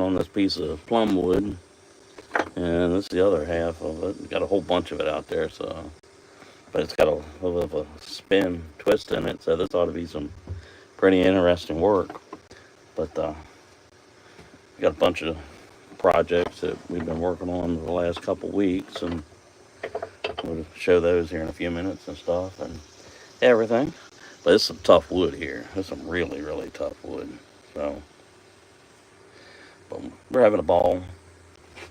on this piece of plum wood, and this is the other half of it. Got a whole bunch of it out there, so but it's got a little bit of a spin twist in it, so this ought to be some pretty interesting work. But we got a bunch of projects that we've been working on the last couple weeks, and we'll show those here in a few minutes and stuff and everything. But it's some tough wood here. It's some really, really tough wood. So, but we're having a ball.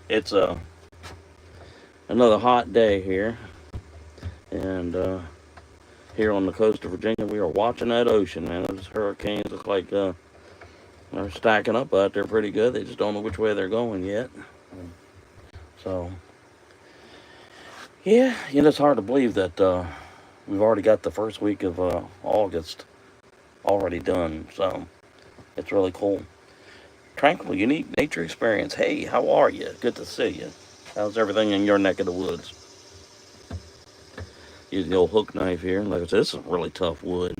It's another hot day here, and here on the coast of Virginia, we are watching that ocean, man. Those hurricanes look like they're stacking up out there pretty good. They just don't know which way they're going yet. So, yeah, it's hard to believe that we've already got the first week of August already done. So, it's really cool. Tranquil, unique nature experience. Hey, how are you? Good to see you. How's everything in your neck of the woods? Use the old hook knife here. Like I said, this is really tough wood.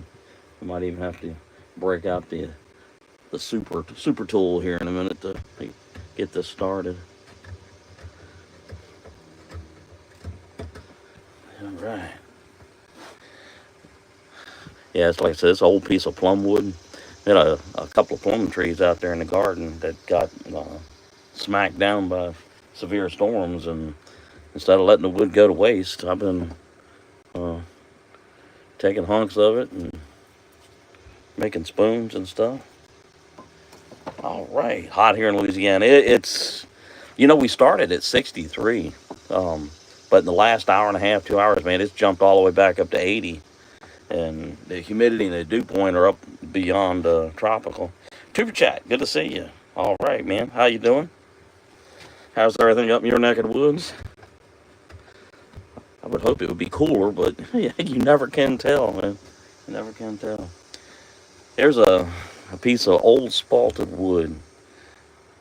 I might even have to break out the super tool here in a minute to get this started. All right. Yeah, it's like I said, this old piece of plum wood. We had a couple of plum trees out there in the garden that got smacked down by severe storms, and instead of letting the wood go to waste, I've been taking hunks of it and making spoons and stuff. All right, hot here in Louisiana. It's we started at 63, but in the last hour and a half, 2 hours, man, it's jumped all the way back up to 80, and the humidity and the dew point are up beyond tropical. Super chat, good to see you. All right, man, how you doing? How's everything up in your neck of the woods? I would hope it would be cooler, but yeah, you never can tell, man. You never can tell. There's a piece of old spalted wood.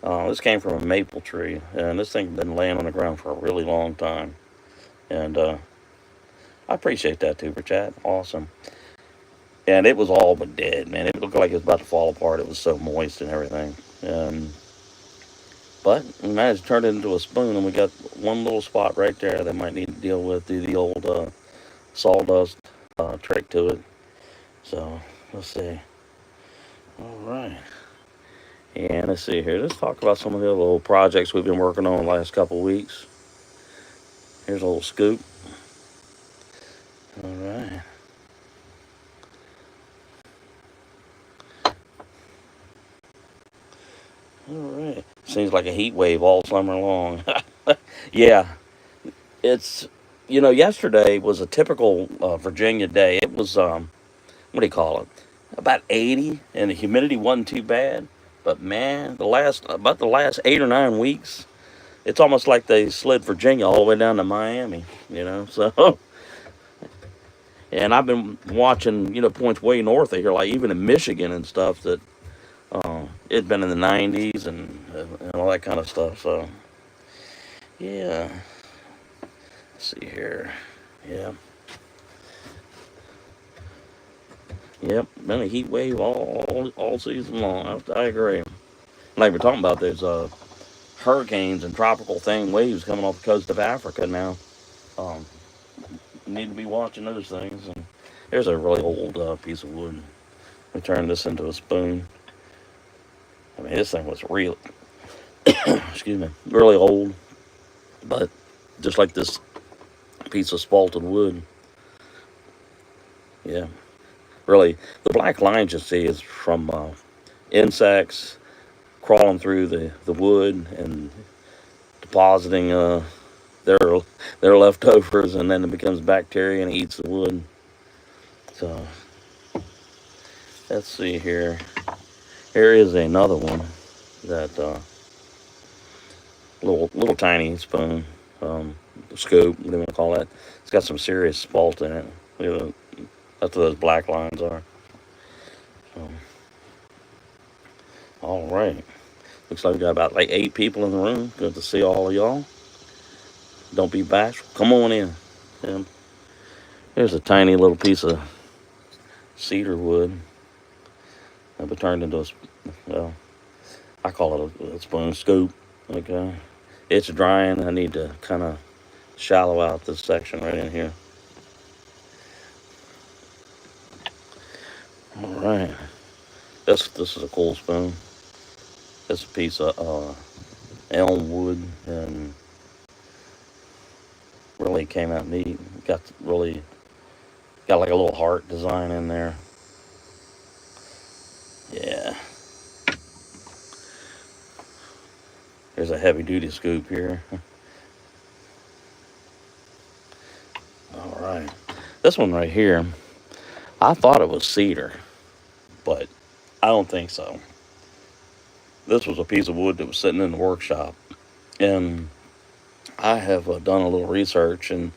This came from a maple tree, and this thing's been laying on the ground for a really long time. And I appreciate that, Tuber Chat. Awesome. And it was all but dead, man. It looked like it was about to fall apart. It was so moist and everything. But we managed to turn it into a spoon, and we got one little spot right there that might need to deal with, do the old sawdust trick to it. So, let's see. All right. And let's see here. Let's talk about some of the little projects we've been working on the last couple of weeks. Here's a little scoop. All right. All right. Seems like a heat wave all summer long. Yeah. It's, yesterday was a typical Virginia day. It was, what do you call it? About 80, and the humidity wasn't too bad. But man, about the last 8 or 9 weeks, it's almost like they slid Virginia all the way down to Miami, So, and I've been watching, points way north of here, like even in Michigan and stuff, that it'd been in the 90s and all that kind of stuff. So, yeah. Let's see here. Yeah. Yep, been a heat wave all season long. I agree. Like we're talking about, there's hurricanes and tropical thing waves coming off the coast of Africa now. Um, Need to be watching those things. And there's a really old piece of wood. We turned this into a spoon. I mean, this thing was real, excuse me, really old. But just like this piece of spalted wood, yeah. Really, the black lines you see is from insects crawling through the wood and depositing their leftovers, and then it becomes bacteria and eats the wood. So let's see here. Here is another one that little tiny spoon, scoop, whatever you want to call that. It's got some serious spalt in it. That's what those black lines are. So, all right. Looks like we got about like 8 people in the room. Good to see all of y'all. Don't be bashful. Come on in. Yeah. Here's a tiny little piece of cedar wood that was turned into a, well, I call it a spoon scoop. Okay, it's drying. I need to kind of shallow out this section right in here. All right, this is a cool spoon. It's a piece of elm wood and really came out neat. Got like a little heart design in there. Yeah. There's a heavy duty scoop here. All right. This one right here, I thought it was cedar, but I don't think so. This was a piece of wood that was sitting in the workshop. And I have done a little research, and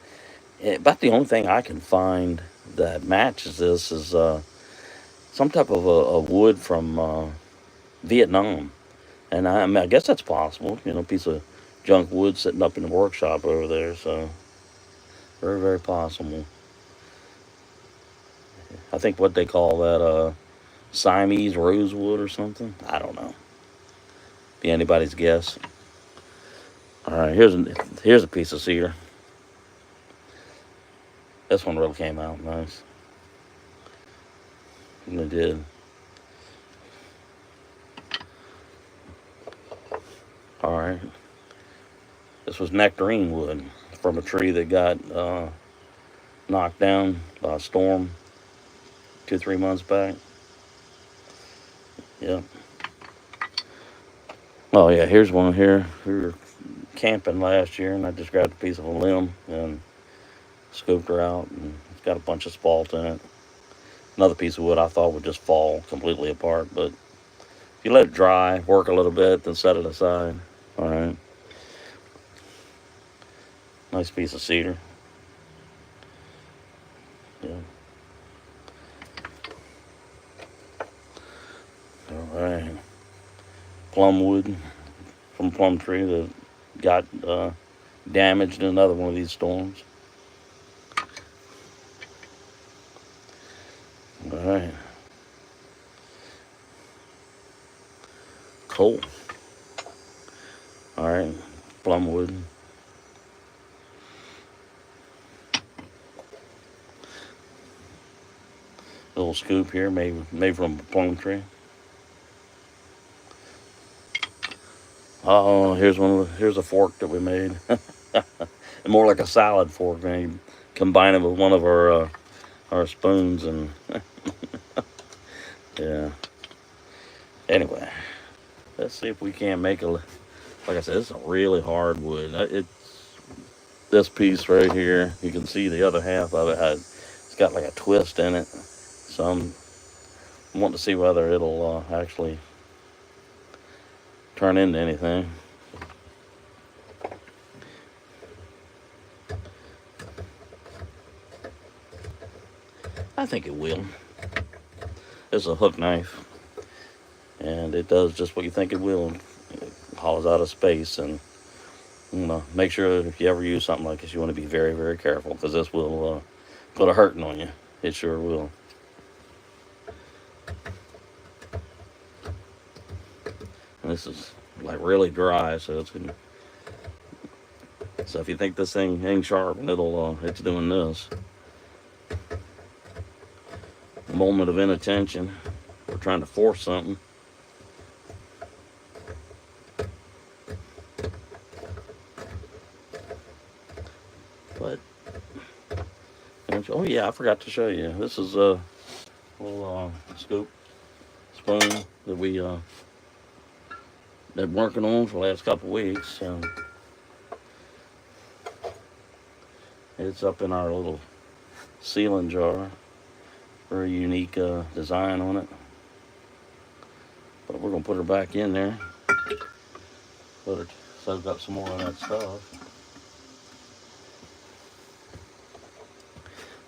about the only thing I can find that matches this is some type of a wood from Vietnam. And I mean, I guess that's possible. You know, piece of junk wood sitting up in the workshop over there. So very, very possible. I think what they call that Siamese rosewood or something. I don't know. Be anybody's guess. All right, here's a piece of cedar. This one really came out nice. And it did. All right. This was nectarine wood from a tree that got knocked down by a storm 2, 3 months back. Yep. Oh yeah, here's one here. We were camping last year, and I just grabbed a piece of a limb and scooped her out, and it's got a bunch of spalt in it. Another piece of wood I thought would just fall completely apart, but if you let it dry, work a little bit, then set it aside. All right. Nice piece of cedar. Yeah. All right. Plum wood from plum tree that got damaged in another one of these storms. All right. Cool. All right. Plum wood. Little scoop here, made from a plum tree. Oh, here's a fork that we made. More like a salad fork, man. You combine it with one of our spoons, and yeah. Anyway, let's see if we can't make a. Like I said, it's a really hard wood. It's this piece right here. You can see the other half of it it's got like a twist in it. So I'm wanting to see whether it'll actually turn into anything. I think it will. It's a hook knife, and it does just what you think it will. It hollows out of space, and make sure if you ever use something like this, you want to be very, very careful, because this will put a hurting on you. It sure will. And this is like really dry, so it's gonna. So if you think this thing ain't sharp, it's doing this. Moment of inattention. We're trying to force something. But oh yeah, I forgot to show you. This is a little scoop spoon that we been working on for the last couple weeks. It's up in our little sealing jar. Very unique design on it. But we're gonna put her back in there. Let her soak up some more of that stuff.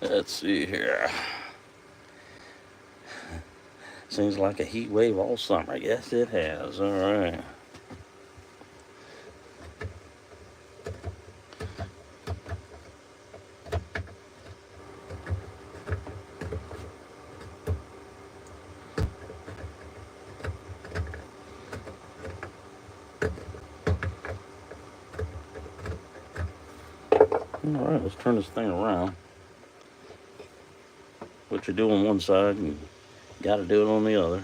Let's see here. Seems like a heat wave all summer. Yes, it has. All right. Alright, let's turn this thing around. What you do on one side, you gotta do it on the other.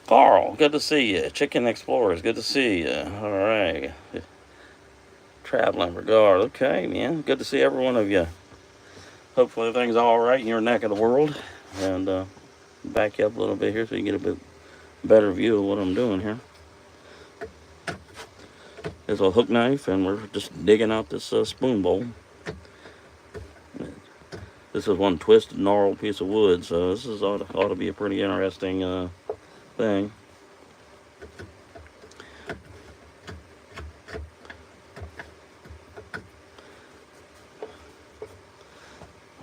Carl, good to see you. Chicken Explorers, good to see you. Alright. Traveling regard. Okay, man. Good to see every one of you. Hopefully everything's alright in your neck of the world. And back you up a little bit here so you get a bit better view of what I'm doing here. There's a hook knife, and we're just digging out this spoon bowl. This is one twisted, gnarled piece of wood, so this is ought to be a pretty interesting thing.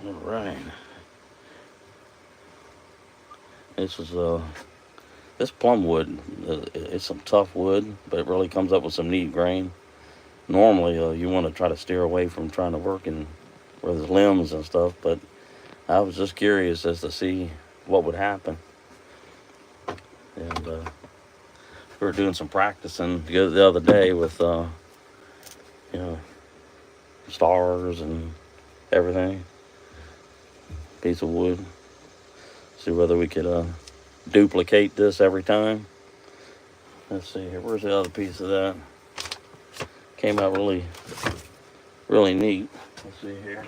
All right. This is this plum wood. It's some tough wood, but it really comes up with some neat grain. Normally, you want to try to steer away from trying to work in where there's limbs and stuff, but I was just curious as to see what would happen. And we were doing some practicing the other day with, you know, stars and everything. Piece of wood. See whether we could duplicate this every time. Let's see here. Where's the other piece of that? Came out really, really neat. Let's see here.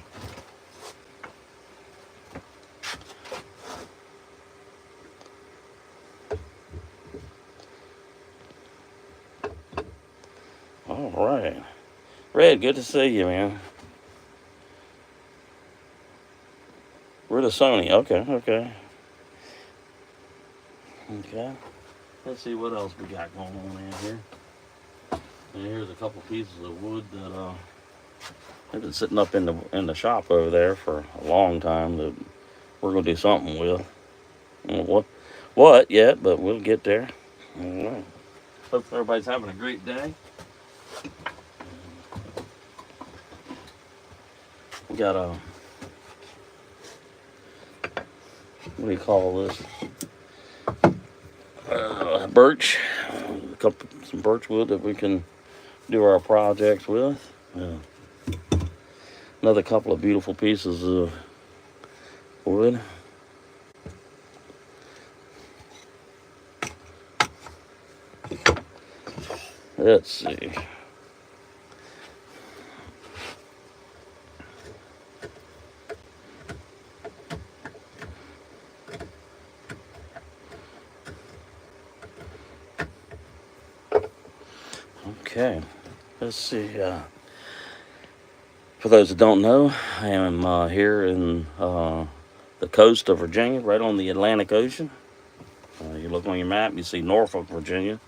All right. Red, good to see you, man. We're the Sony. Okay. Let's see what else we got going on in here. And here's a couple pieces of wood that have been sitting up in the shop over there for a long time that we're gonna do something with. I don't know what yet, but we'll get there. All right. Hope everybody's having a great day. We got a what do you call this? Birch, some birch wood that we can do our projects with. Another couple of beautiful pieces of wood. Let's see. Okay, let's see. For those that don't know, I am here in the coast of Virginia, right on the Atlantic Ocean. You look on your map, you see Norfolk, Virginia.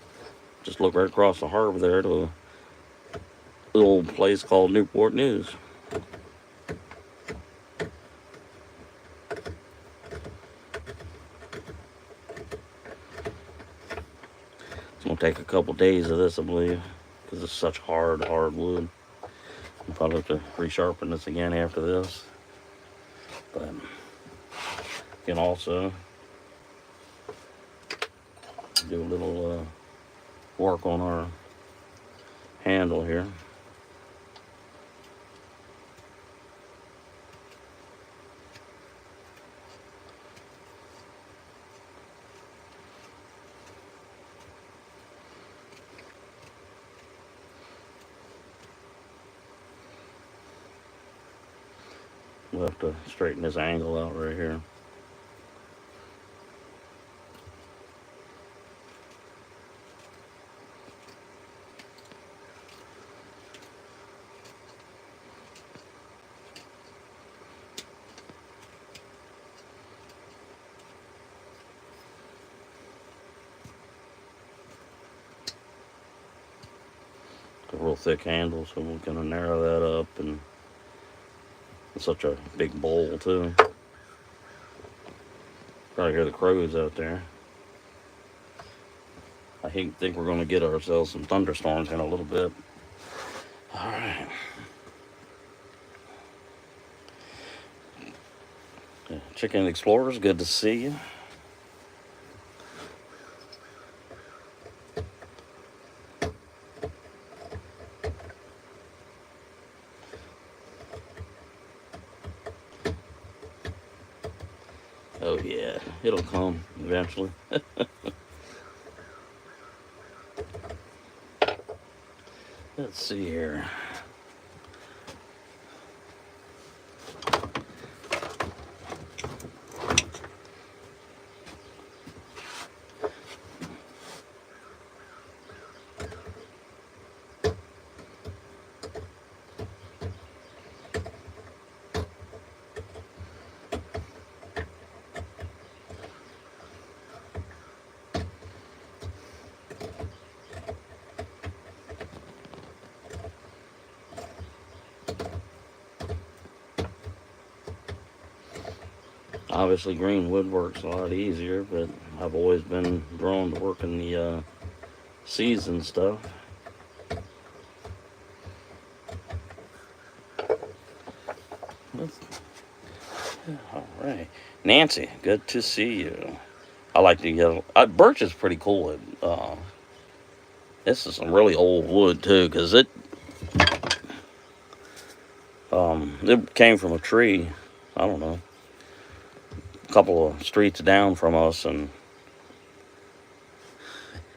Just look right across the harbor there to a little place called Newport News. It's going to take a couple days of this, I believe, because it's such hard wood. I'll probably have to resharpen this again after this. But you can also do a little work on our handle here. We'll have to straighten this angle out right here. A real thick handle, so we're gonna narrow that up, and it's such a big bowl too. Probably hear the crows out there. I think we're gonna get ourselves some thunderstorms in a little bit. All right. Chicken Explorers, good to see you. Oh yeah, it'll come eventually. Let's see here. Obviously, green woodwork's a lot easier, but I've always been drawn to working the seasoned stuff. All right, Nancy, good to see you. I like to get birch is pretty cool. This is some really old wood too, because it came from a tree. I don't know, a couple of streets down from us, and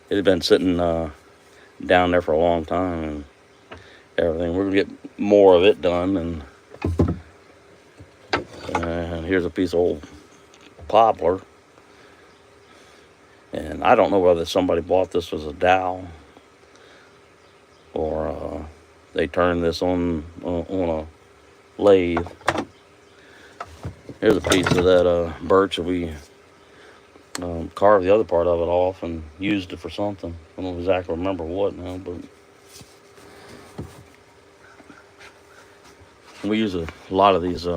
it had been sitting down there for a long time and everything. We're gonna get more of it done, and here's a piece of old poplar. And I don't know whether somebody bought this as a dowel or they turned this on a lathe. Here's a piece of that birch that we carved the other part of it off and used it for something. I don't exactly remember what now, but we use a lot of these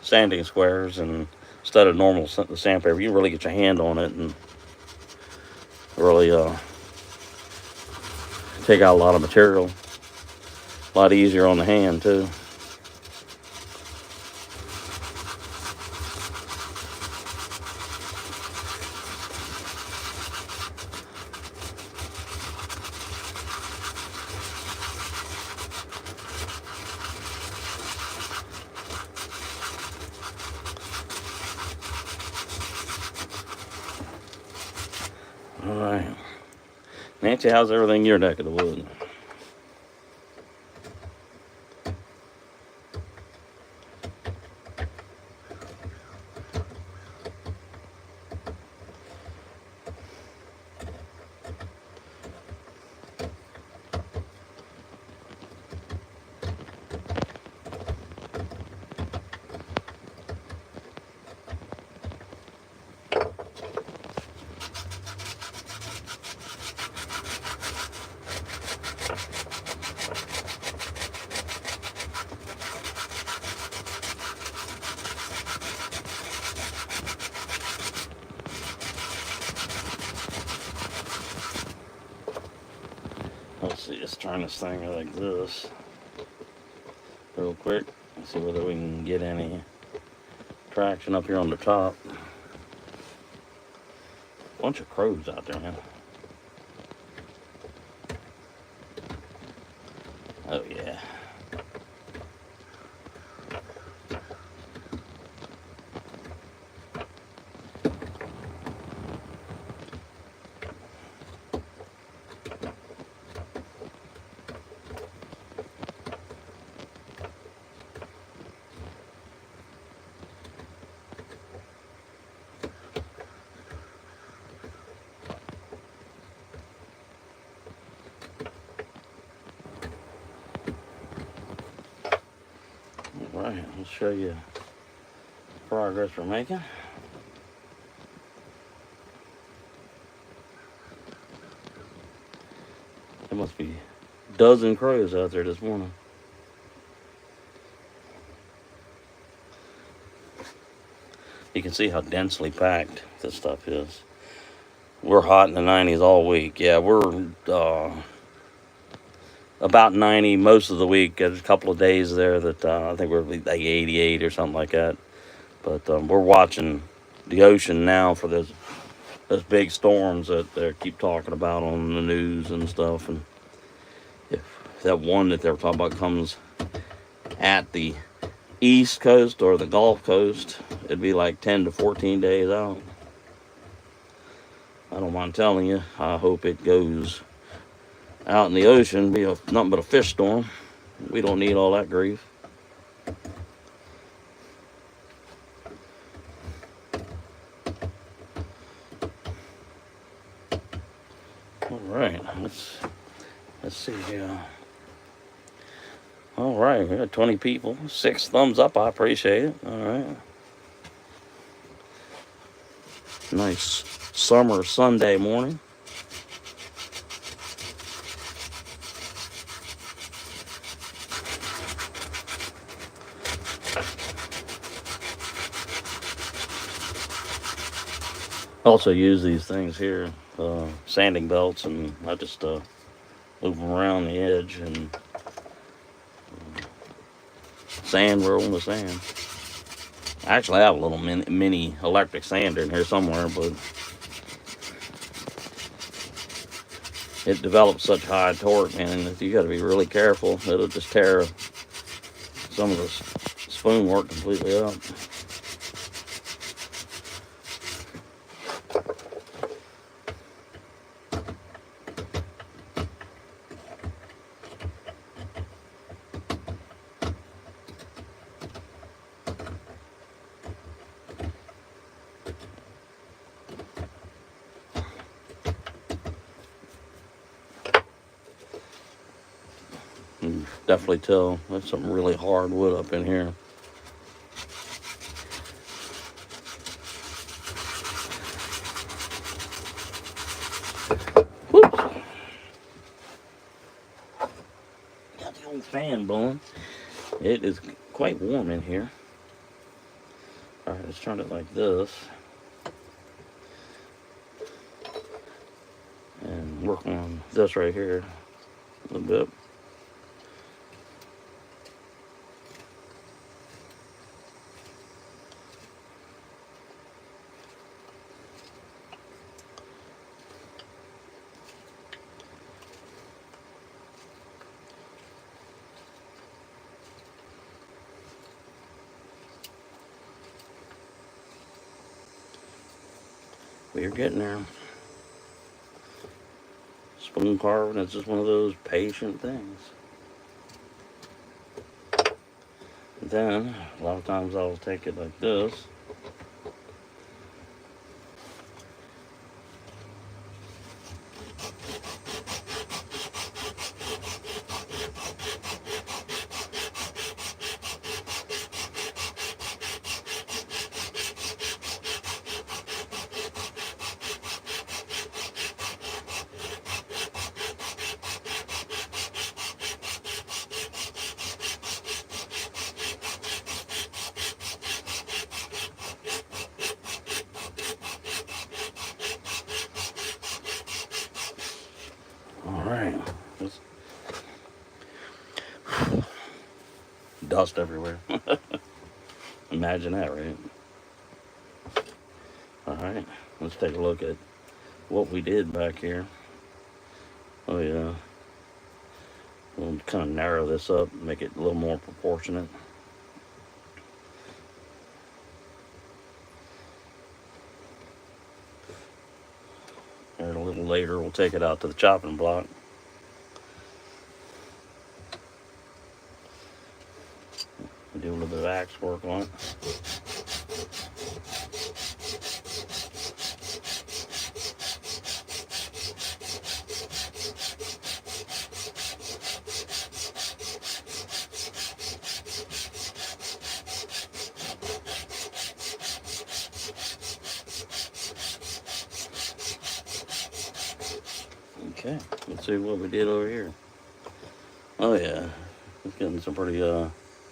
sanding squares, and instead of normal sandpaper, you really get your hand on it and really take out a lot of material. A lot easier on the hand too. All right, Nancy, how's everything in your neck of the woods? Let's see, let's turn this thing like this real quick and see whether we can get any traction up here on the top. Bunch of crows out there, man. Oh yeah. All right, I'll show you the progress we're making. There must be a dozen crows out there this morning. You can see how densely packed this stuff is. We're hot in the 90s all week. Yeah, we're about 90 most of the week. There's a couple of days there that I think we're like 88 or something like that. But we're watching the ocean now for those big storms that they keep talking about on the news and stuff. And if that one that they're talking about comes at the East Coast or the Gulf Coast, it'd be like 10 to 14 days out. I don't mind telling you, I hope it goes out in the ocean, be nothing but a fish storm. We don't need all that grief. All right, let's see here. All right, we got 20 people, 6 thumbs up. I appreciate it. All right, nice summer Sunday morning. Also use these things here, sanding belts, and I just move them around the edge and sand roll in the sand. I actually have a little mini electric sander in here somewhere, but it develops such high torque, man, that you got to be really careful. It'll just tear some of the spoon work completely up. Definitely tell there's some really hard wood up in here. Whoops. Got the old fan blowing. It is quite warm in here. Alright, let's turn it like this. And work on this right here a little bit. We're getting there. Spoon carving is just one of those patient things. Then, a lot of times I'll take it like this. Alright. Dust everywhere. Imagine that, right? Alright, let's take a look at what we did back here. Oh yeah. We'll kind of narrow this up, make it a little more proportionate. And a little later we'll take it out to the chopping block. Do a little bit of axe work on it. Okay, let's see what we did over here. Oh yeah, it's getting some pretty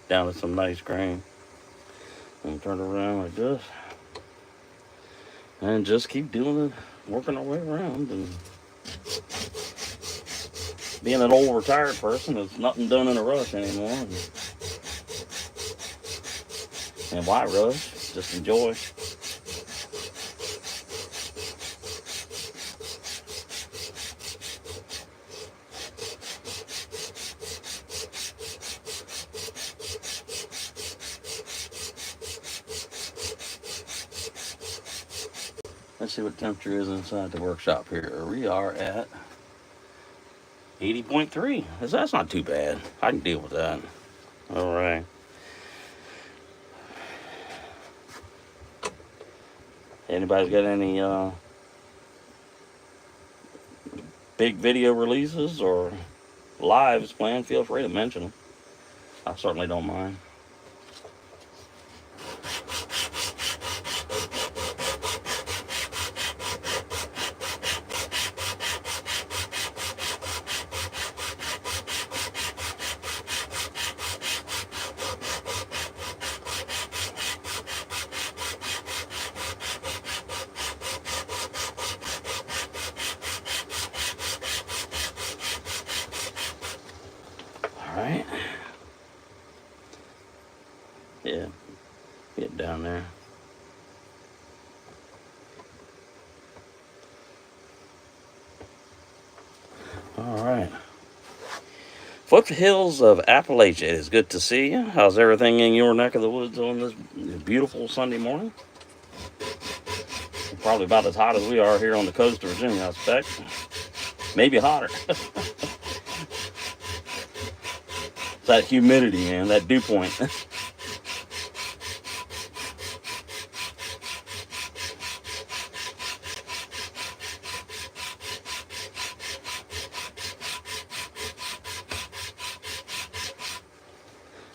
down to some nice grain. And turn it around like this, and just keep doing it, working our way around. And being an old retired person, there's nothing done in a rush anymore. And why rush? Just enjoy. Let's see what temperature is inside the workshop here. We are at 80.3. That's not too bad. I can deal with that. All right. Anybody's got any big video releases or lives planned? Feel free to mention them. I certainly don't mind. All right. Yeah, get down there. All right. Foothills of Appalachia. It is good to see you. How's everything in your neck of the woods on this beautiful Sunday morning? Probably about as hot as we are here on the coast of Virginia, I expect. Maybe hotter. It's that humidity, man, that dew point.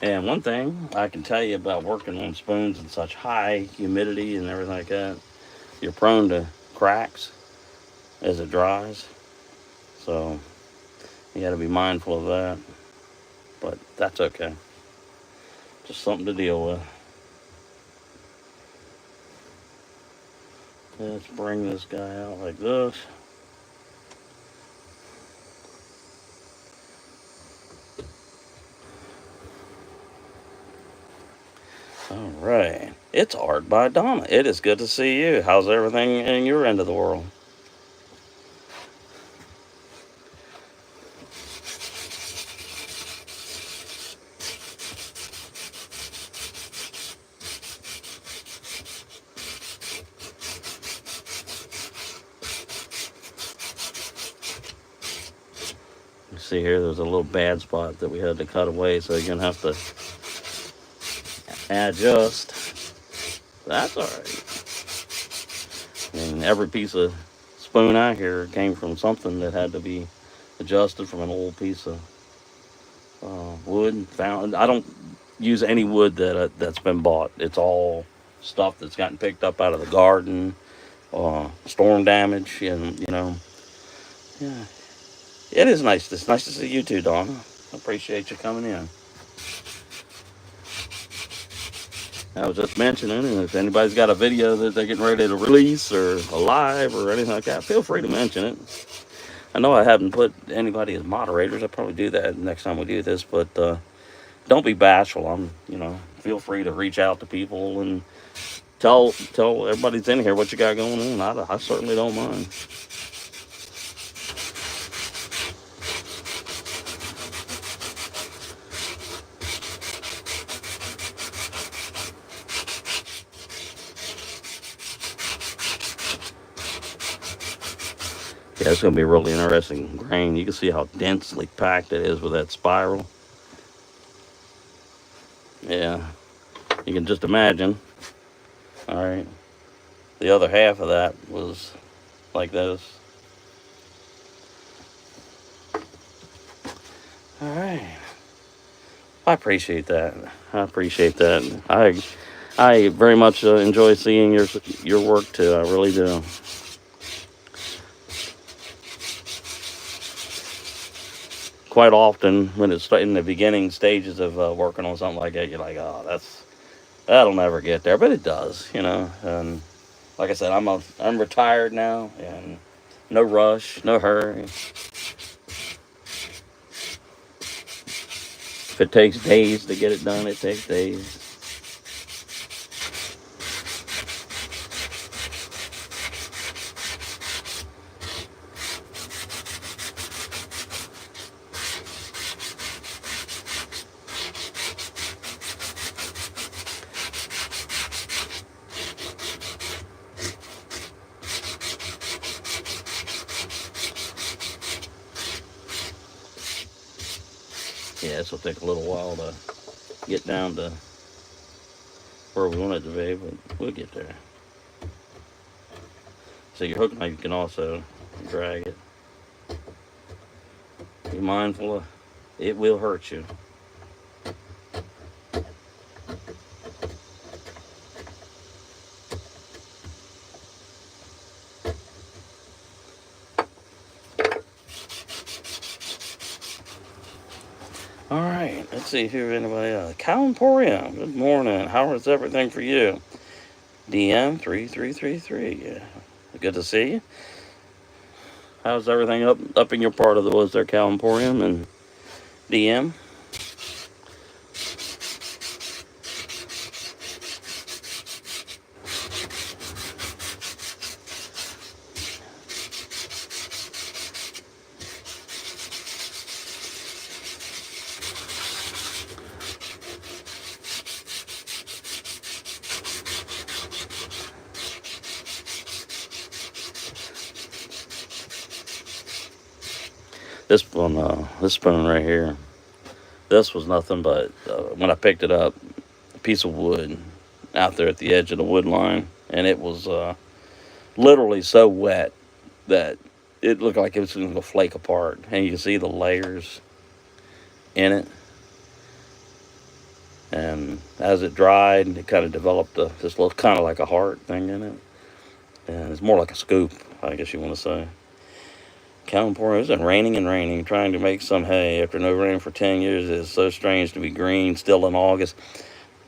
And one thing I can tell you about working on spoons in such high humidity and everything like that, you're prone to cracks as it dries. So you got to be mindful of that. But that's okay. Just something to deal with. Let's bring this guy out like this. All right. It's Art by Donna. It is good to see you. How's everything in your end of the world? You see here, there's a little bad spot that we had to cut away, so you're going to have to adjust. That's all right. I mean, every piece of spoon out here came from something that had to be adjusted from an old piece of wood. Found. I don't use any wood that's been bought. It's all stuff that's gotten picked up out of the garden, storm damage, and yeah. It is nice. It's nice to see you too, Donna. I appreciate you coming in. I was just mentioning, and if anybody's got a video that they're getting ready to release or a live or anything like that, feel free to mention it. I know I haven't put anybody as moderators. I'll probably do that next time we do this, but don't be bashful. Feel free to reach out to people and tell everybody's in here what you got going on. I certainly don't mind. Yeah, it's going to be a really interesting grain. You can see how densely packed it is with that spiral. Yeah, you can just imagine. All right, the other half of that was like this. All right, I appreciate that. I very much enjoy seeing your work too. I really do. Quite often, when it's in the beginning stages of working on something like that, you're like, "Oh, that'll never get there," but it does, And like I said, I'm retired now, and no rush, no hurry. If it takes days to get it done, it takes days. Yeah, this will take a little while to get down to where we want it to be, but we'll get there. So your hook knife, you can also drag it. Be mindful of it will hurt you. All right, let's see if there's anybody else. Cow Emporium, good morning. How is everything for you? DM3333. Yeah, good to see you. How's everything up in your part of the woods there, Cow Emporium and DM? This spoon right here. This was nothing but when I picked it up, a piece of wood out there at the edge of the wood line, and it was literally so wet that it looked like it was going to flake apart, and you can see the layers in it. And as it dried, it kind of developed this little kind of like a heart thing in it, and it's more like a scoop, I guess you want to say. California, it's been raining and raining, trying to make some hay after no rain for 10 years. It's so strange to be green still in August.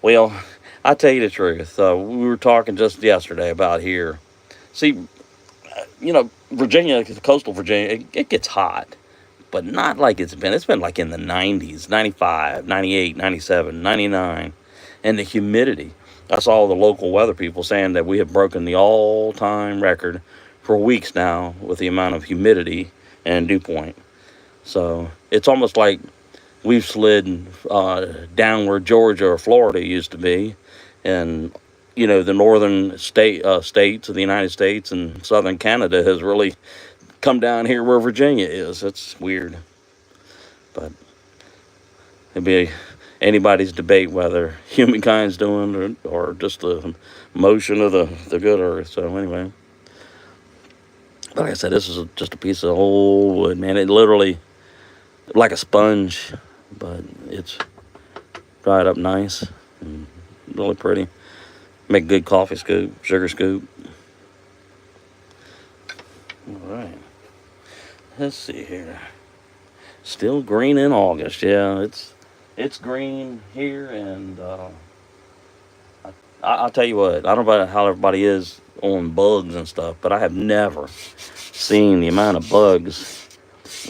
Well, I tell you the truth. We were talking just yesterday about here. See, Virginia, coastal Virginia, it gets hot, but not like it's been. It's been like in the 90s, 95, 98, 97, 99. And the humidity. I saw the local weather people saying that we have broken the all-time record for weeks now with the amount of humidity and dew point. So it's almost like we've slid down where Georgia or Florida used to be, and the northern states of the United States and southern Canada has really come down here where Virginia is. It's weird, but it'd be anybody's debate whether humankind's doing or just the motion of the good earth. So anyway. Like I said, this is just a piece of old wood, man. It literally, like a sponge, but it's dried up nice and really pretty. Make a good coffee scoop, sugar scoop. All right. Let's see here. Still green in August. Yeah, it's green here, and I'll tell you what. I don't know how everybody is on bugs and stuff, but I have never seen the amount of bugs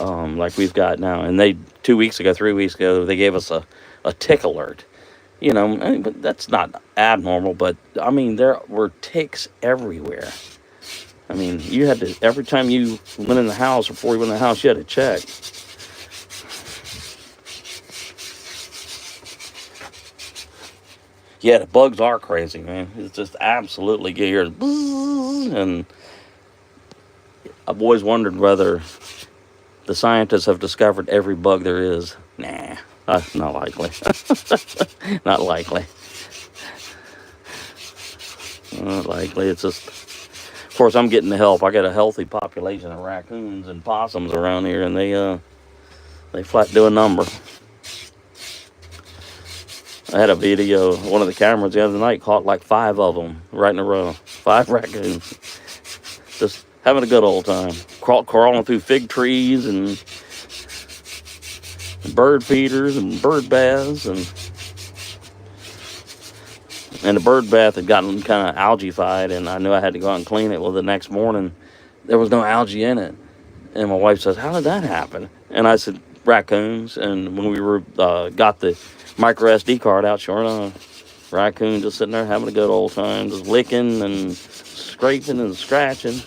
like we've got now. And 3 weeks ago, they gave us a tick alert. But that's not abnormal, but I mean, there were ticks everywhere. I mean, you had to, every time you went in the house, before you went in the house, you had to check. Yeah, the bugs are crazy, man. It's just absolutely here. And I've always wondered whether the scientists have discovered every bug there is. Nah, not likely. Not likely. Not likely. It's just, of course, I'm getting the help. I got a healthy population of raccoons and possums around here, and they flat do a number. I had a video, one of the cameras the other night caught like 5 of them right in a row. 5 raccoons. Just having a good old time. Crawling through fig trees and bird feeders and bird baths. And the bird bath had gotten kind of algae-fied, and I knew I had to go out and clean it. Well, the next morning, there was no algae in it. And my wife says, how did that happen? And I said, raccoons. And when we got the micro SD card out, sure enough, raccoon just sitting there having a good old time, just licking and scraping and scratching.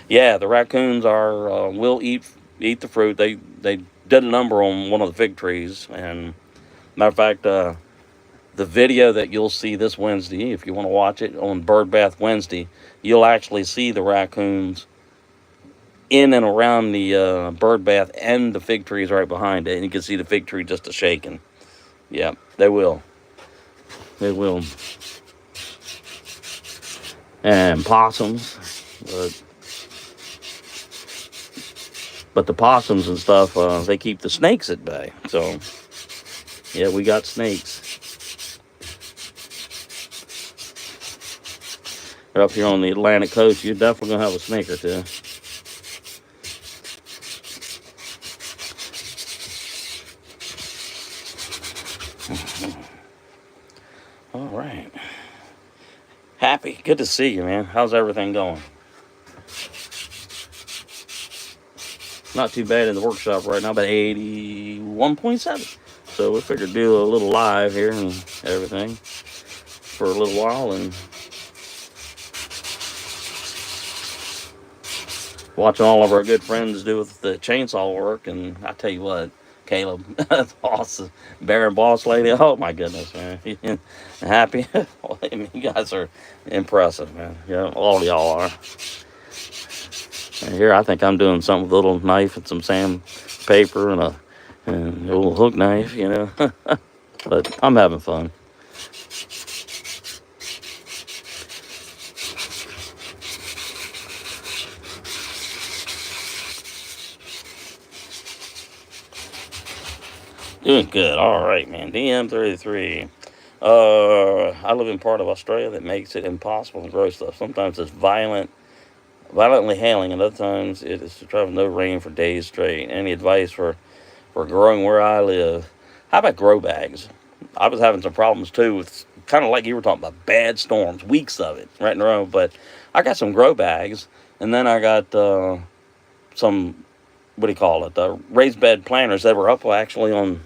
Yeah, the raccoons will eat the fruit. They did a number on one of the fig trees, and matter of fact, the video that you'll see this Wednesday, if you want to watch it on Bird Bath Wednesday, you'll actually see the raccoons in and around the bird bath, and the fig trees right behind it. And you can see the fig tree just a shaking. Yeah, they will. They will. And possums. But the possums and stuff, they keep the snakes at bay. So, yeah, we got snakes. Up here on the Atlantic coast, you're definitely going to have a snake or two. All right. Happy. Good to see you, man. How's everything going? Not too bad in the workshop right now, but 81.7. So we figured do a little live here and everything for a little while and watching all of our good friends do with the chainsaw work. And I tell you what, Caleb, that's awesome. Bear and Boss Lady, oh my goodness, man. Happy? I mean, you guys are impressive, man. Yeah, all of y'all are. And here I think I'm doing something with a little knife and some sandpaper and a little hook knife, you know. But I'm having fun. Doing good. All right, man. DM33. I live in part of Australia that makes it impossible to grow stuff. Sometimes it's violently hailing, and other times it is to travel no rain for days straight. Any advice for growing where I live? How about grow bags? I was having some problems too with, kind of like you were talking about, bad storms, weeks of it right in a row. But I got some grow bags, and then I got some, what do you call it, raised bed planters that were up actually on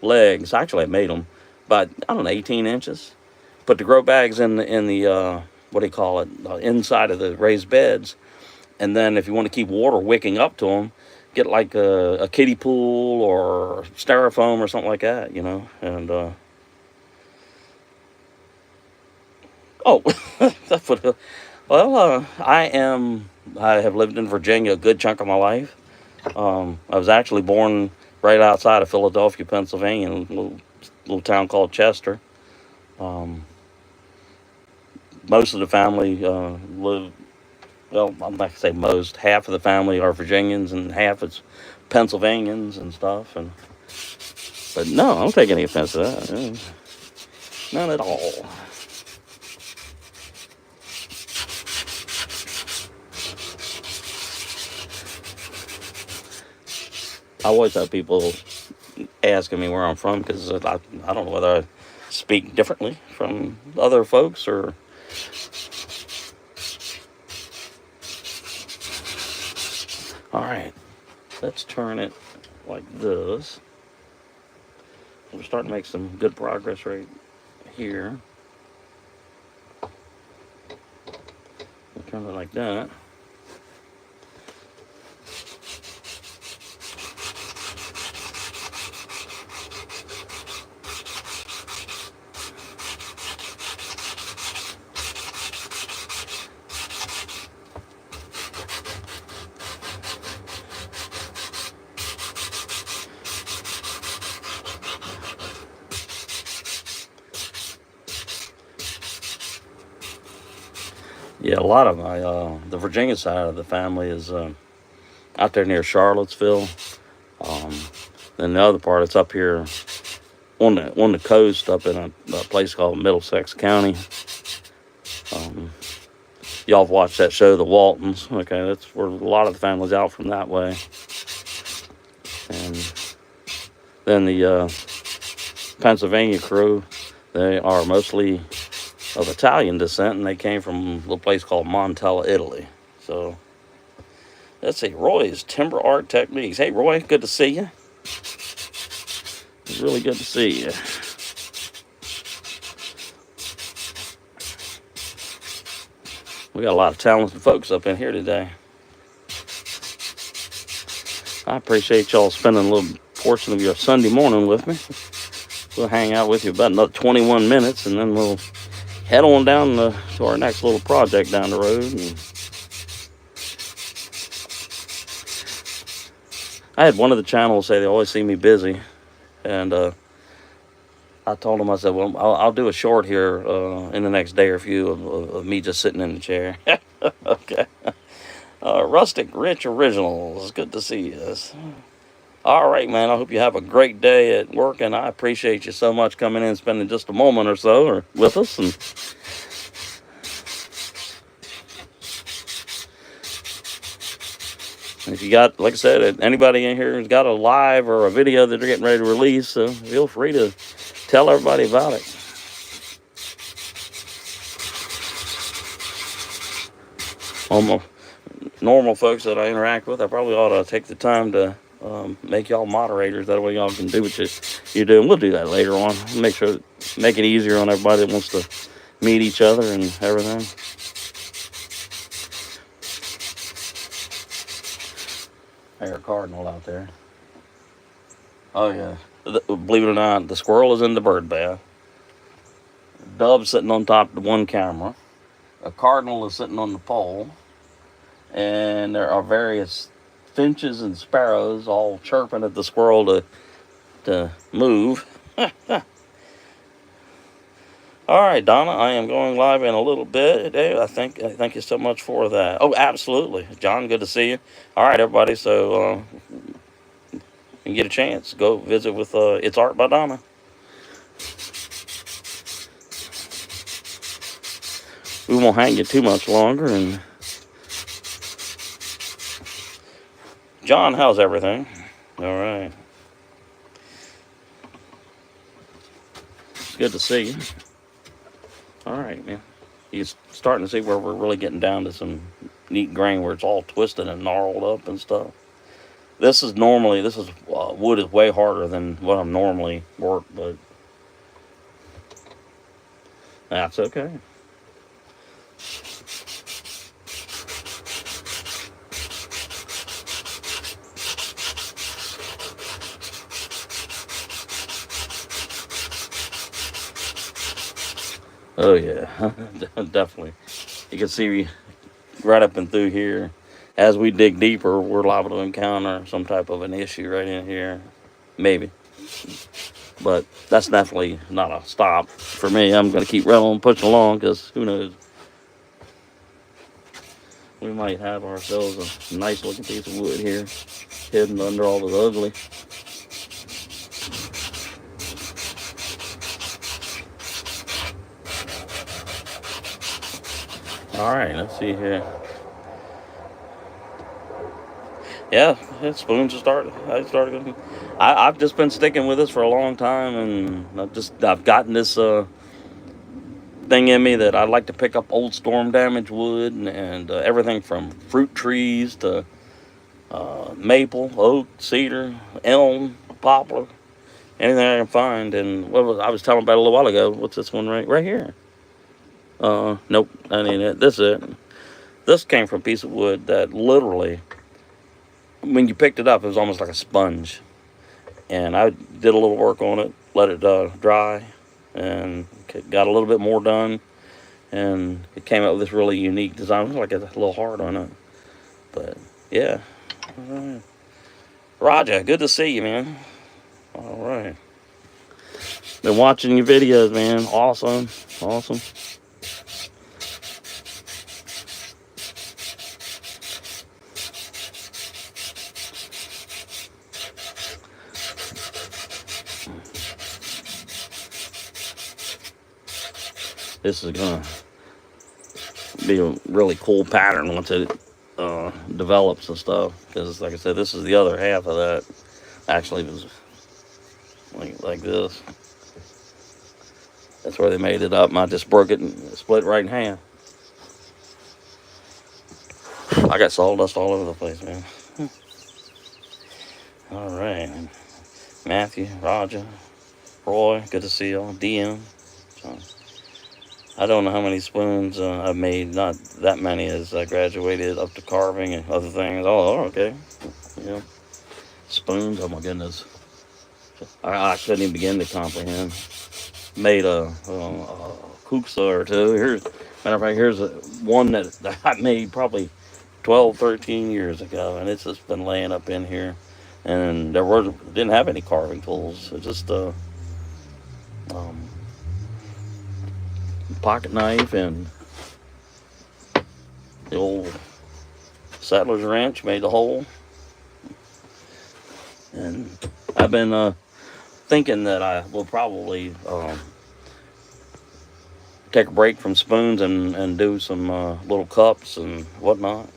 legs. Actually, I made them about, I don't know, 18 inches. Put the grow bags in the what do you call it, inside of the raised beds. And then if you want to keep water wicking up to them, get like a kiddie pool or styrofoam or something like that, you know. And well, I have lived in Virginia a good chunk of my life. I was actually born right outside of Philadelphia, Pennsylvania, in a little town called Chester. Most of the family live, well, I'm not going to say most, half of the family are Virginians and half is Pennsylvanians and stuff. But no, I don't take any offense to that. None at all. I always have people asking me where I'm from because I don't know whether I speak differently from other folks or. All right, let's turn it like this. We're starting to make some good progress right here. We'll turn it like that. Yeah, a lot of my, the Virginia side of the family is out there near Charlottesville. Then the other part, it's up here on the coast, up in a place called Middlesex County. Y'all have watched that show, The Waltons. Okay, that's where a lot of the family's out from that way. And then the Pennsylvania crew, they are mostly of Italian descent, and they came from a little place called Montella, Italy. So, let's see, Roy's Timber Art Techniques. Hey, Roy, good to see you. It's really good to see you. We got a lot of talented folks up in here today. I appreciate y'all spending a little portion of your Sunday morning with me. we'll hang out with you about another 21 minutes, and then we'll head on down to our next little project down the road. And I had one of the channels say they always see me busy, and I told them, I said, well, I'll do a short here in the next day or few of me just sitting in the chair. Okay. Rustic Rich Originals, good to see you. All right, man, I hope you have a great day at work, and I appreciate you so much coming in and spending just a moment or so with us. And if you got, like I said, anybody in here who's got a live or a video that they're getting ready to release, feel free to tell everybody about it. Almost normal folks that I interact with, I probably ought to take the time to make y'all moderators. That way y'all can do what you do. And we'll do that later on. Make it easier on everybody that wants to meet each other and everything. There's a cardinal out there. Oh, yeah. Believe it or not, the squirrel is in the bird bath. Dove's sitting on top of the one camera. A cardinal is sitting on the pole. And there are various finches and sparrows all chirping at the squirrel to move. All right, Donna, I am going live in a little bit. Dave, I thank you so much for that. Oh, absolutely. John, good to see you. All right, everybody, so you get a chance, go visit with It's Art by Donna. We won't hang you too much longer. And John, how's everything? All right. It's good to see you. All right, man. You're starting to see where we're really getting down to some neat grain where it's all twisted and gnarled up and stuff. This is wood is way harder than what I'm normally work, but that's okay. Oh yeah, definitely. You can see right up and through here. As we dig deeper, we're liable to encounter some type of an issue right in here, maybe. But that's definitely not a stop for me. I'm going to keep rolling, pushing along, because who knows? We might have ourselves a nice looking piece of wood here, hidden under all the ugly. All right, let's see here. Yeah, spoons are starting. I've just been sticking with this for a long time, and I've gotten this thing in me that I like to pick up old storm damaged wood and everything from fruit trees to maple, oak, cedar, elm, poplar, anything I can find. And I was telling about a little while ago. What's this one right here? Nope, that ain't it. This is it. This came from a piece of wood that literally, when you picked it up, it was almost like a sponge. And I did a little work on it, let it dry, and got a little bit more done. And it came out with this really unique design. It was like a little heart on it. But, yeah. All right. Roger, good to see you, man. All right. Been watching your videos, man. Awesome. Awesome. This is gonna be a really cool pattern once it develops and stuff, because like I said, this is the other half of that. Actually, it was like this. That's where they made it up, and I just broke it and split it right in half. I got sawdust all over the place, man. All right, Matthew, Roger, Roy, good to see y'all. DM, John. I don't know how many spoons I've made. Not that many, as I graduated up to carving and other things. Oh, okay. Yeah. Spoons. Oh my goodness. I couldn't even begin to comprehend. Made a kuksa or two. Matter of fact, here's one that I made probably 12, 13 years ago, and it's just been laying up in here. And didn't have any carving tools. It's just a um, pocket knife and the old settler's wrench made the hole. And I've been thinking that I will probably take a break from spoons and do some little cups and whatnot.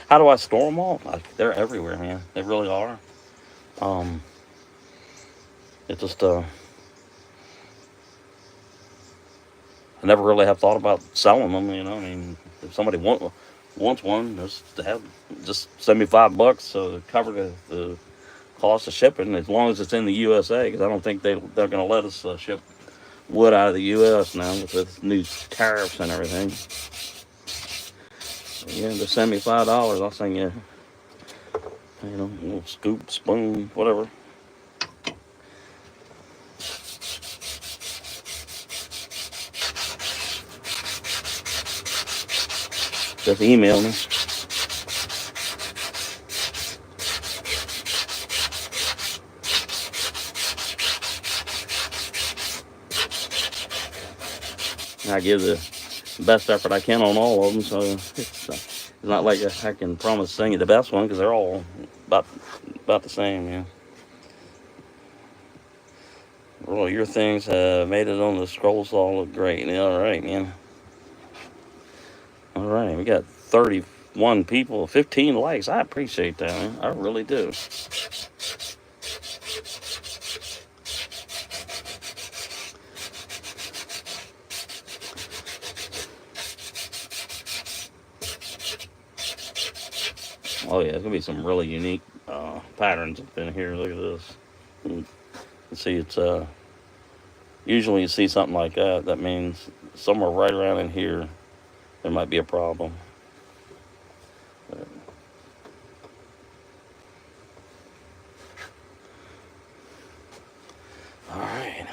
How do I store them all? They're everywhere, man. They really are. Um, it just I never really have thought about selling them. You know, I mean, if somebody wants one, just send me $5 to cover the cost of shipping, as long as it's in the USA, because I don't think they're going to let us ship wood out of the U.S. now with new tariffs and everything. Yeah, just send me $5. I'll send you, a little scoop, spoon, whatever. Just email me. I give the best effort I can on all of them, so it's not like I can promise to sing you the best one, because they're all about the same, yeah. Well, your things have made it on the scroll saw look great. Yeah, all right, man. All right, we got 31 people, 15 likes. I appreciate that, man. I really do. Oh yeah, there's gonna be some really unique patterns up in here. Look at this. You can see it's usually you see something like that. That means somewhere right around in here there might be a problem. But, all right.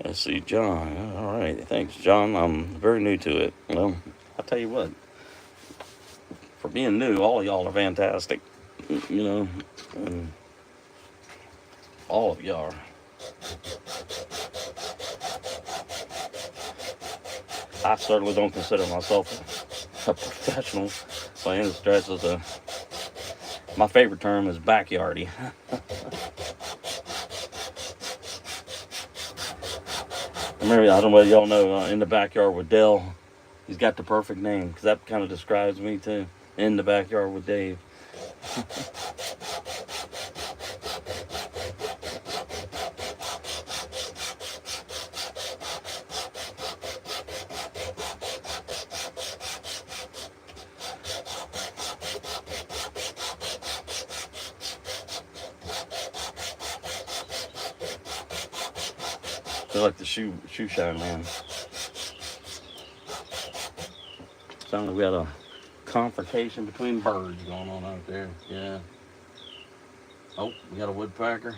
Let's see, John. All right, thanks, John. I'm very new to it. Well, I'll tell you what. For being new, all of y'all are fantastic. And all of y'all are. I certainly don't consider myself a professional by any stretch of the. My favorite term is backyardy. I don't know whether y'all know, In the Backyard with Dale. He's got the perfect name, because that kind of describes me too. In the Backyard with Dave. They're like the shoe shine, man. Sounds like we had a confrontation between birds going on out there. Yeah. Oh, we got a woodpecker.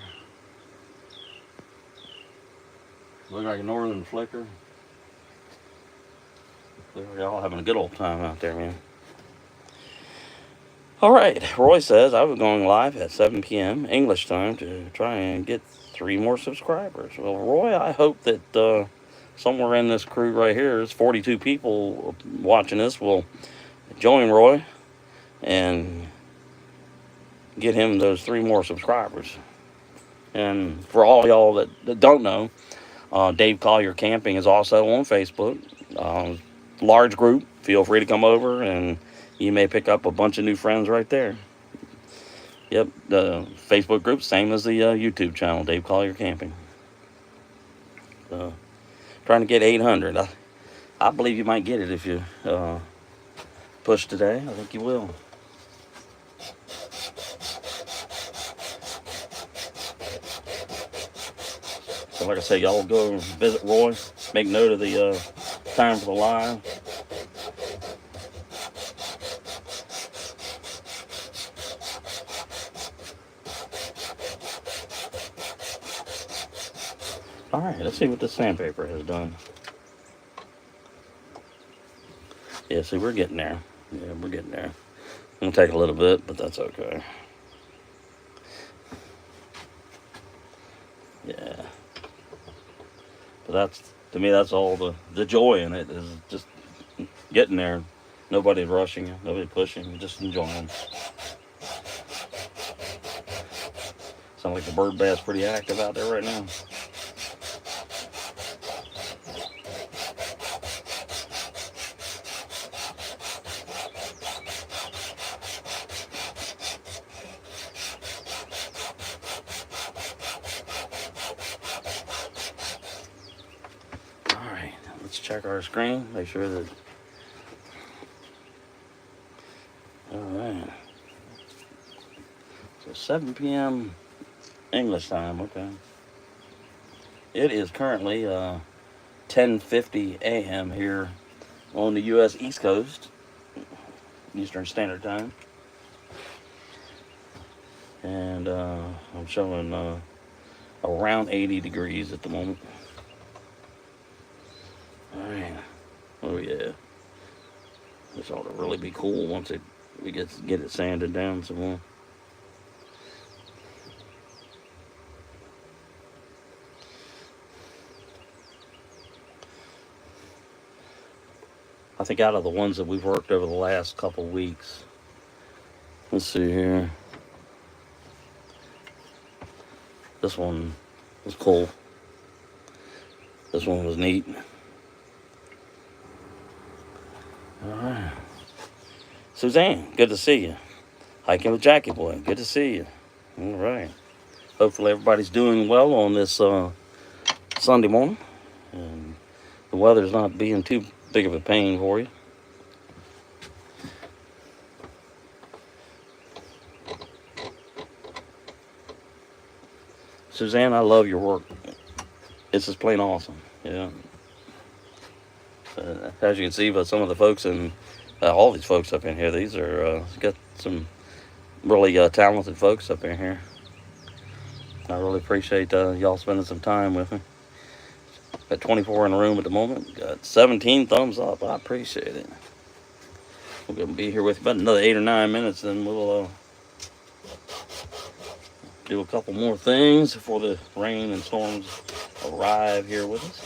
Look like a northern flicker. They're all having a good old time out there, man. All right, Roy says I was going live at 7 p.m. English time to try and get 3 more subscribers. Well, Roy, I hope that somewhere in this crew right here, there's 42 people watching this, will join Roy and get him those 3 more subscribers. And for all y'all that don't know, Dave Collier Camping is also on Facebook. Large group. Feel free to come over, and you may pick up a bunch of new friends right there. Yep, the Facebook group, same as the YouTube channel, Dave Collier Camping. Trying to get 800. I believe you might get it if you push today. I think you will. So like I say, y'all go visit Roy. Make note of the time for the live. Alright, let's see what the sandpaper has done. Yeah, see, we're getting there. Yeah, we're getting there. It'll take a little bit, but that's okay. Yeah. But that's, to me, that's all the joy in it, is just getting there. Nobody's rushing you, nobody pushing you, just enjoying. Sound like the bird bass pretty active out there right now. Alright, let's check our screen, make sure that. Alright. So 7 p.m. English time, okay. It is currently 10:50 a.m. here on the U.S. East Coast, Eastern Standard Time. And I'm showing around 80 degrees at the moment. Alright. Oh yeah. This ought to really be cool once we get it sanded down some more. I think out of the ones that we've worked over the last couple weeks, let's see here. This one was cool. This one was neat. Alright. Suzanne, good to see you. Hiking with Jackie Boy, good to see you. Alright. Hopefully everybody's doing well on this Sunday morning. And the weather's not being too big of a pain for you. Suzanne, I love your work. It's just plain awesome. Yeah. As you can see, but some of the folks and all these folks up in here, these are got some really talented folks up in here. I really appreciate y'all spending some time with me. Got 24 in the room at the moment. Got 17 thumbs up. I appreciate it. We're going to be here with about another 8 or 9 minutes, then we'll do a couple more things before the rain and storms arrive here with us.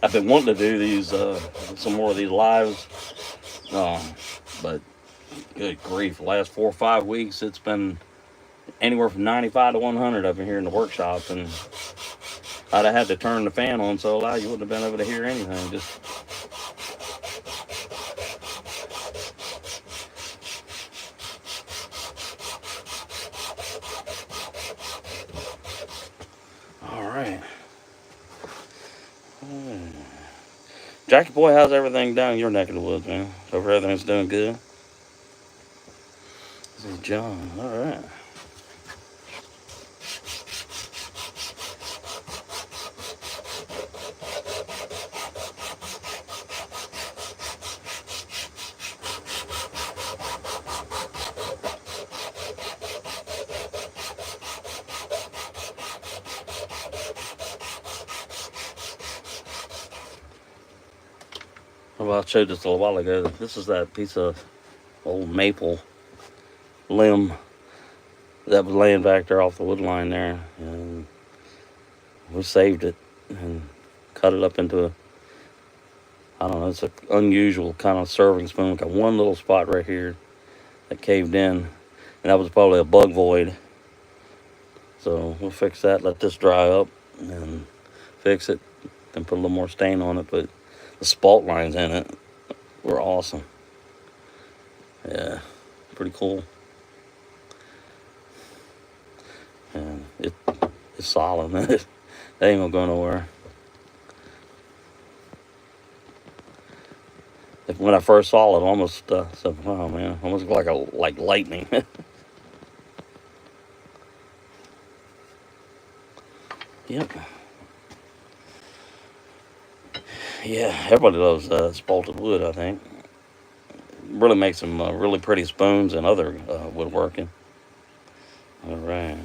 I've been wanting to do these, some more of these lives, but good grief, the last 4 or 5 weeks, it's been anywhere from 95 to 100 up in here in the workshop, and I'd have had to turn the fan on so loud you wouldn't have been able to hear anything. Just all right. Jackie Boy, how's everything down in your neck of the woods, man? Hope everything's doing good. This is John. All right. Well, I showed this a little while ago. This is that piece of old maple limb that was laying back there off the wood line there, and we saved it and cut it up into a, I don't know, it's an unusual kind of serving spoon. Got one little spot right here that caved in, and that was probably a bug void. So we'll fix that, let this dry up, and fix it, then put a little more stain on it. But the spalt lines in it were awesome. Yeah, pretty cool. And it's solid, man. It ain't gonna go nowhere. When I first saw it, almost said, "Wow, man, almost like lightning." Yep. Yeah, everybody loves spalted wood, I think. Really makes some really pretty spoons and other woodworking. All right.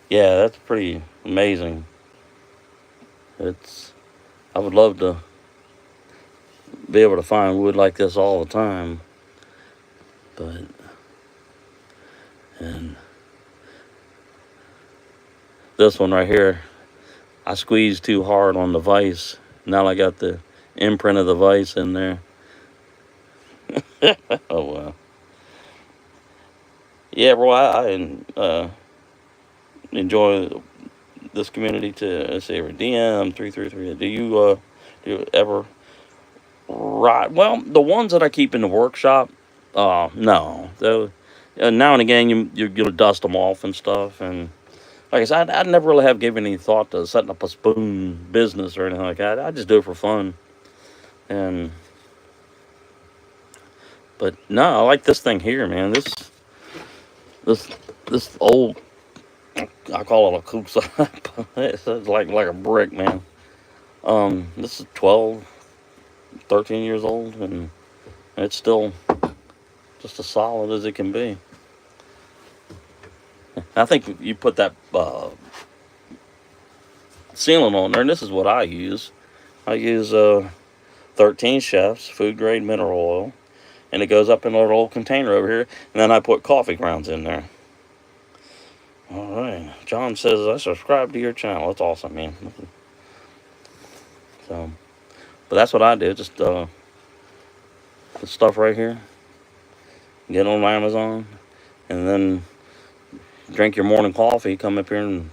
Yeah, that's pretty amazing. It's I would love to be able to find wood like this all the time, but and this one right here, I squeezed too hard on the vise. Now I got the imprint of the vise in there. Oh well. Yeah, bro. I enjoy this community too. Let's see, DM 333. Do you ever ride? Well, the ones that I keep in the workshop, no. Now and again you're gonna dust them off and stuff, and like I said, I never really have given any thought to setting up a spoon business or anything like that. I just do it for fun, and but no, I like this thing here, man. This this old, I call it a coop. It's like a brick, man. This is 12, 13 years old, and it's still just as solid as it can be. I think you put that sealant on there, and this is what I use. I use 13 Chefs food grade mineral oil, and it goes up in a little container over here, and then I put coffee grounds in there. All right. John says I subscribe to your channel. That's awesome, man. So, but that's what I do. Just this stuff right here. Get on Amazon, and then drink your morning coffee. Come up here and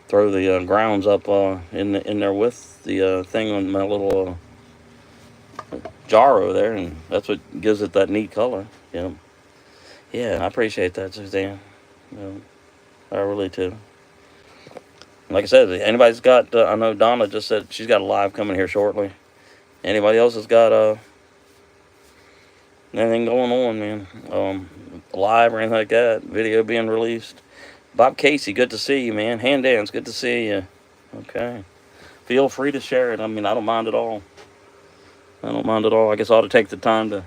throw the grounds up in there with the thing on my little jar over there, and that's what gives it that neat color. Yeah, yeah. I appreciate that, Suzanne. You know, I really do. Like I said, anybody's got, I know Donna just said she's got a live coming here shortly. Anybody else has got anything going on, man? Live or anything like that? Video being released? Bob Casey, good to see you, man. Hand Dance, good to see you. Okay. Feel free to share it. I mean, I don't mind at all. I don't mind at all. I guess I ought to take the time to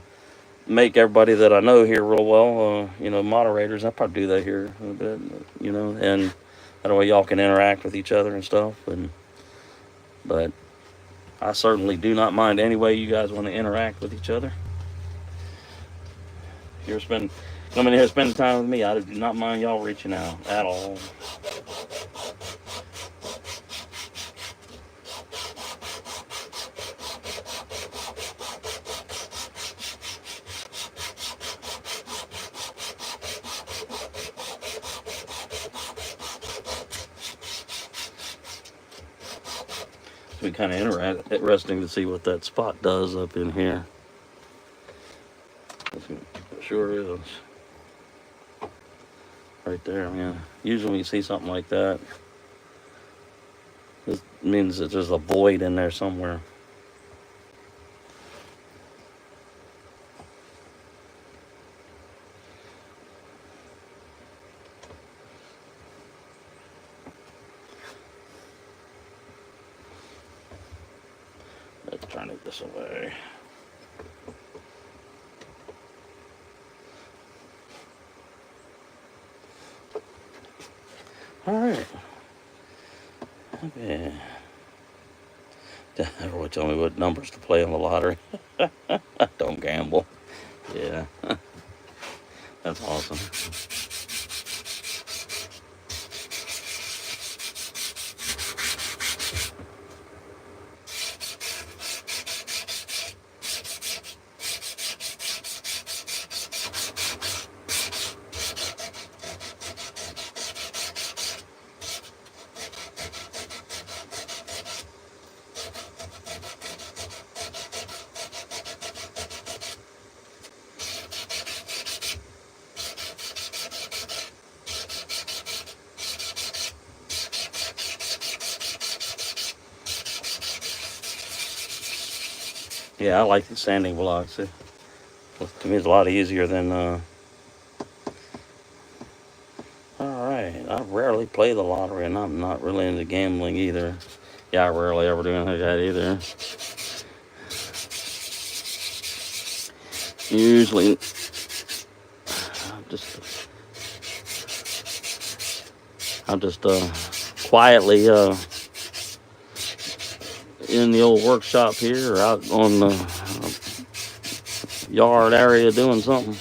make everybody that I know here real well, moderators. I'll probably do that here a bit, and that way y'all can interact with each other and stuff. But I certainly do not mind any way you guys want to interact with each other. If you're coming here spending time with me, I do not mind y'all reaching out at all. It's been kind of interesting to see what that spot does up in here. It sure is. Right there, man. Usually when you see something like that, it means that there's a void in there somewhere. Let's turn it this way. All right. Okay. Everyone tell me what numbers to play on the lottery. Don't gamble. Yeah. That's awesome. Yeah, I like the sanding blocks. To me, it's a lot easier than. All right, I rarely play the lottery, and I'm not really into gambling either. Yeah, I rarely ever do anything like that either. Usually, just I just quietly in the old workshop here or out on the yard area doing something.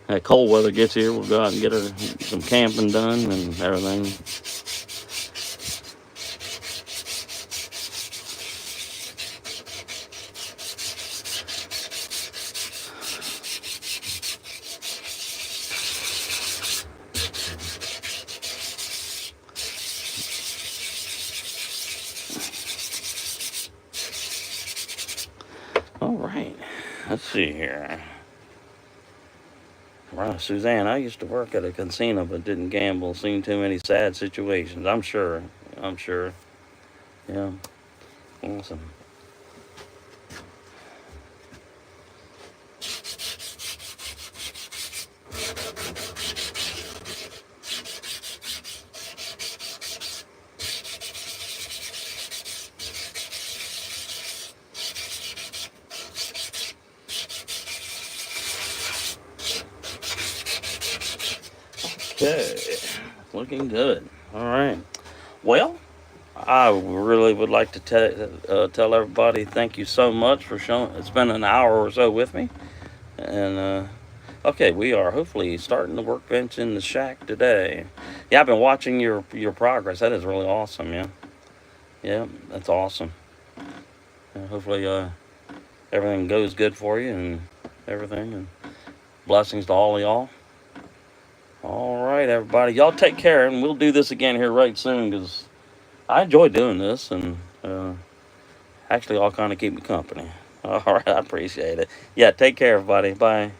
That cold weather gets here, we'll go out and get some camping done and everything. All right, let's see here. Wow, Suzanne, I used to work at a casino but didn't gamble. Seen too many sad situations. I'm sure. I'm sure. Yeah. Awesome. Okay. Looking good. All right. Well, I really would like to tell everybody thank you so much for spending an hour or so with me. And okay, we are hopefully starting the workbench in the shack today. Yeah, I've been watching your progress. That is really awesome. Yeah, yeah, that's awesome. Hopefully, everything goes good for you and everything. And blessings to all of y'all. All right, everybody, y'all take care, and we'll do this again here right soon because I enjoy doing this, and actually, all kind of keep me company. All right, I appreciate it. Yeah, take care, everybody. Bye.